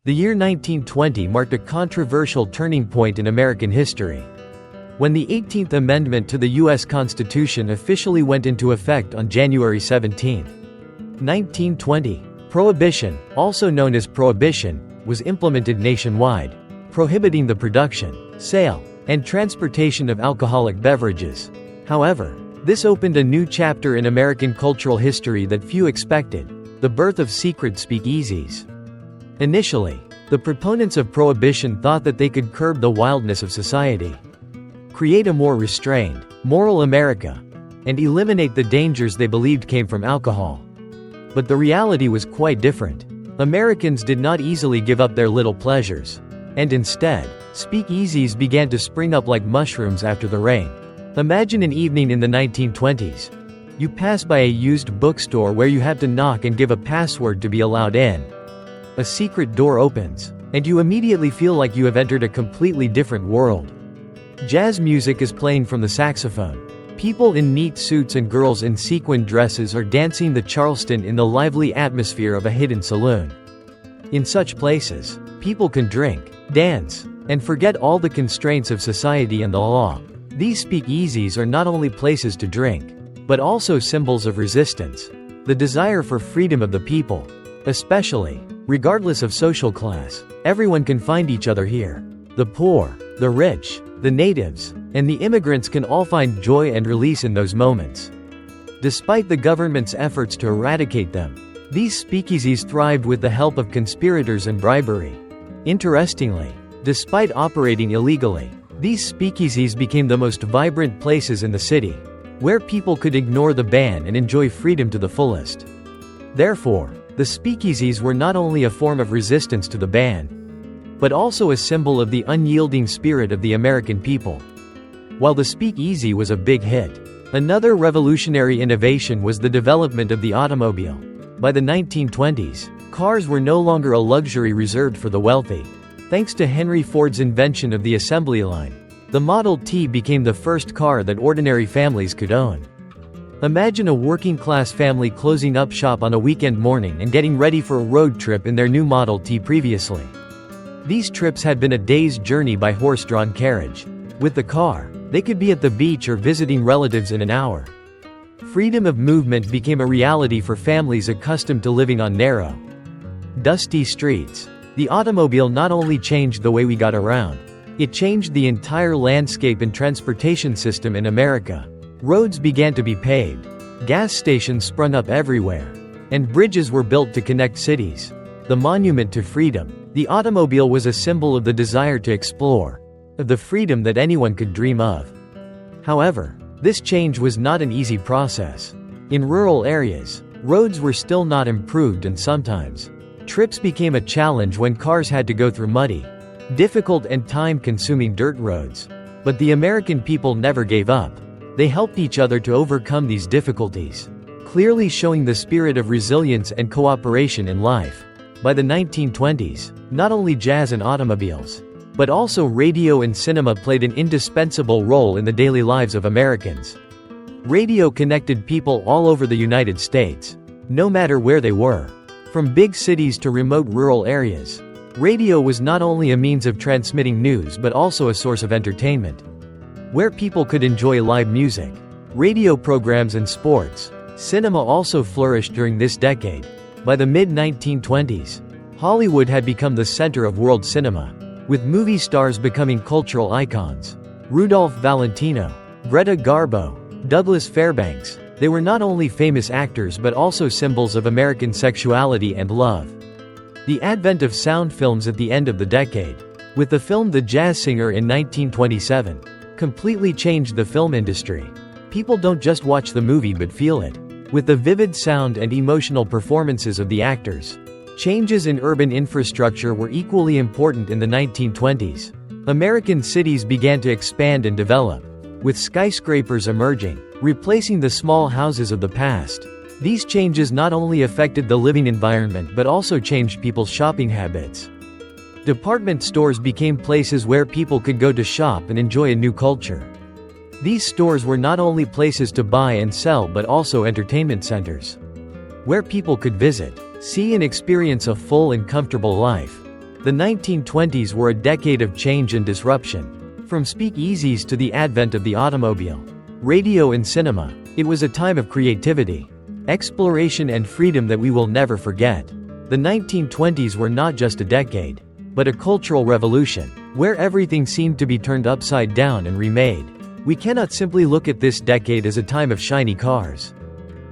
The year 1920 marked a controversial turning point in American history. When the 18th Amendment to the U.S. Constitution officially went into effect on January 17, 1920, Prohibition, also known as Prohibition, was implemented nationwide, prohibiting the production, sale, and transportation of alcoholic beverages. However, this opened a new chapter in American cultural history that few expected: the birth of secret speakeasies. Initially, the proponents of Prohibition thought that they could curb the wildness of society, create a more restrained, moral America, and eliminate the dangers they believed came from alcohol. But the reality was quite different. Americans did not easily give up their little pleasures. And instead, speakeasies began to spring up like mushrooms after the rain. Imagine an evening in the 1920s. You pass by a used bookstore where you have to knock and give a password to be allowed in. A secret door opens, and you immediately feel like you have entered a completely different world. Jazz music is playing from the saxophone. People in neat suits and girls in sequin dresses are dancing the Charleston in the lively atmosphere of a hidden saloon. In such places, people can drink, dance, and forget all the constraints of society and the law. These speakeasies are not only places to drink, but also symbols of resistance, the desire for freedom of the people. Especially, regardless of social class, everyone can find each other here. The poor, the rich, the natives, and the immigrants can all find joy and release in those moments. Despite the government's efforts to eradicate them, these speakeasies thrived with the help of conspirators and bribery. Interestingly, despite operating illegally, these speakeasies became the most vibrant places in the city, where people could ignore the ban and enjoy freedom to the fullest. Therefore, the speakeasies were not only a form of resistance to the ban, but also a symbol of the unyielding spirit of the American people. While the speakeasy was a big hit, another revolutionary innovation was the development of the automobile. By the 1920s, cars were no longer a luxury reserved for the wealthy. Thanks to Henry Ford's invention of the assembly line, the Model T became the first car that ordinary families could own. Imagine a working-class family closing up shop on a weekend morning and getting ready for a road trip in their new Model T. Previously, these trips had been a day's journey by horse-drawn carriage. With the car, they could be at the beach or visiting relatives in an hour. Freedom of movement became a reality for families accustomed to living on narrow, dusty streets. The automobile not only changed the way we got around, it changed the entire landscape and transportation system in America. Roads began to be paved, gas stations sprung up everywhere, and bridges were built to connect cities. The monument to freedom, the automobile was a symbol of the desire to explore, of the freedom that anyone could dream of. However, this change was not an easy process. In rural areas, roads were still not improved, and sometimes trips became a challenge when cars had to go through muddy, difficult and time-consuming dirt roads. But the American people never gave up. They helped each other to overcome these difficulties, clearly showing the spirit of resilience and cooperation in life. By the 1920s, not only jazz and automobiles, but also radio and cinema played an indispensable role in the daily lives of Americans. Radio connected people all over the United States, no matter where they were. From big cities to remote rural areas, radio was not only a means of transmitting news but also a source of entertainment. Where people could enjoy live music, radio programs and sports, cinema also flourished during this decade. By the mid-1920s, Hollywood had become the center of world cinema, with movie stars becoming cultural icons. Rudolph Valentino, Greta Garbo, Douglas Fairbanks, they were not only famous actors but also symbols of American sexuality and love. The advent of sound films at the end of the decade, with the film The Jazz Singer in 1927, completely changed the film industry. People don't just watch the movie but feel it, with the vivid sound and emotional performances of the actors. Changes in urban infrastructure were equally important in the 1920s. American cities began to expand and develop, with skyscrapers emerging, replacing the small houses of the past. These changes not only affected the living environment but also changed people's shopping habits. Department stores became places where people could go to shop and enjoy a new culture. These stores were not only places to buy and sell but also entertainment centers, where people could visit, see and experience a full and comfortable life. The 1920s were a decade of change and disruption. From speakeasies to the advent of the automobile, radio and cinema, it was a time of creativity, exploration and freedom that we will never forget. The 1920s were not just a decade, but a cultural revolution, where everything seemed to be turned upside down and remade. We cannot simply look at this decade as a time of shiny cars,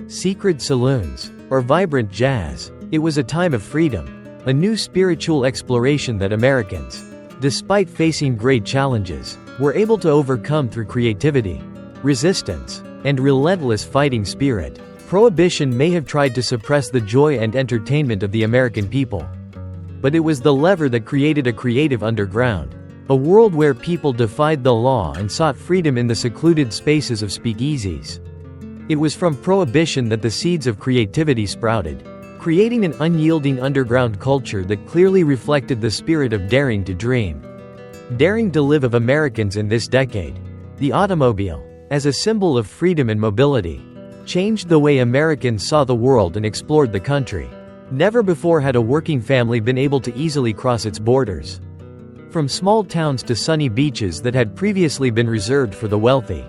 secret saloons, or vibrant jazz. It was a time of freedom, a new spiritual exploration that Americans, despite facing great challenges, were able to overcome through creativity, resistance, and relentless fighting spirit. Prohibition may have tried to suppress the joy and entertainment of the American people, but it was the lever that created a creative underground, a world where people defied the law and sought freedom in the secluded spaces of speakeasies. It was from Prohibition that the seeds of creativity sprouted, creating an unyielding underground culture that clearly reflected the spirit of daring to dream, daring to live of Americans in this decade. The automobile, as a symbol of freedom and mobility, changed the way Americans saw the world and explored the country. Never before had a working family been able to easily cross its borders, from small towns to sunny beaches that had previously been reserved for the wealthy.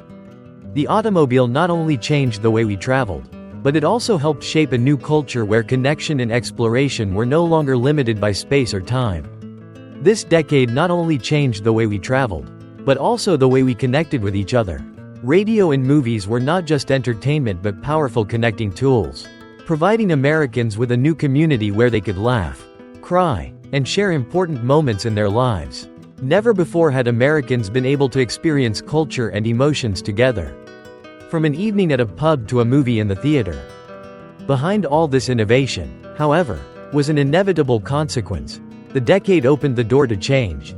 The automobile not only changed the way we traveled, but it also helped shape a new culture where connection and exploration were no longer limited by space or time. This decade not only changed the way we traveled, but also the way we connected with each other. Radio and movies were not just entertainment but powerful connecting tools, providing Americans with a new community where they could laugh, cry, and share important moments in their lives. Never before had Americans been able to experience culture and emotions together. From an evening at a pub to a movie in the theater. Behind all this innovation, however, was an inevitable consequence. The decade opened the door to change,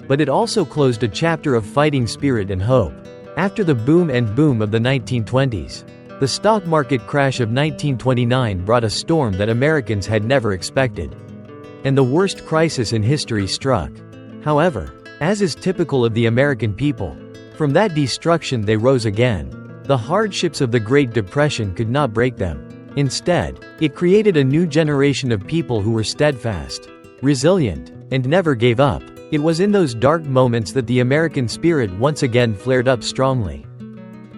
but it also closed a chapter of fighting spirit and hope. After the boom of the 1920s, the stock market crash of 1929 brought a storm that Americans had never expected, and the worst crisis in history struck. However, as is typical of the American people, from that destruction they rose again. The hardships of the Great Depression could not break them. Instead, it created a new generation of people who were steadfast, resilient, and never gave up. It was in those dark moments that the American spirit once again flared up strongly,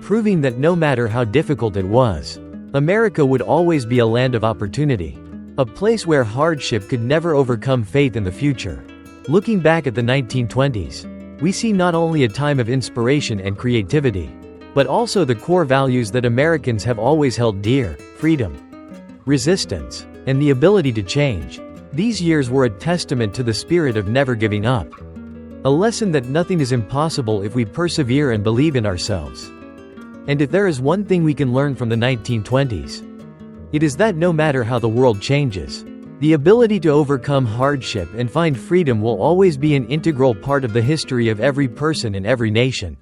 proving that no matter how difficult it was, America would always be a land of opportunity, a place where hardship could never overcome faith in the future. Looking back at the 1920s, we see not only a time of inspiration and creativity, but also the core values that Americans have always held dear: freedom, resistance, and the ability to change. These years were a testament to the spirit of never giving up, a lesson that nothing is impossible if we persevere and believe in ourselves. And if there is one thing we can learn from the 1920s, it is that no matter how the world changes, the ability to overcome hardship and find freedom will always be an integral part of the history of every person and every nation.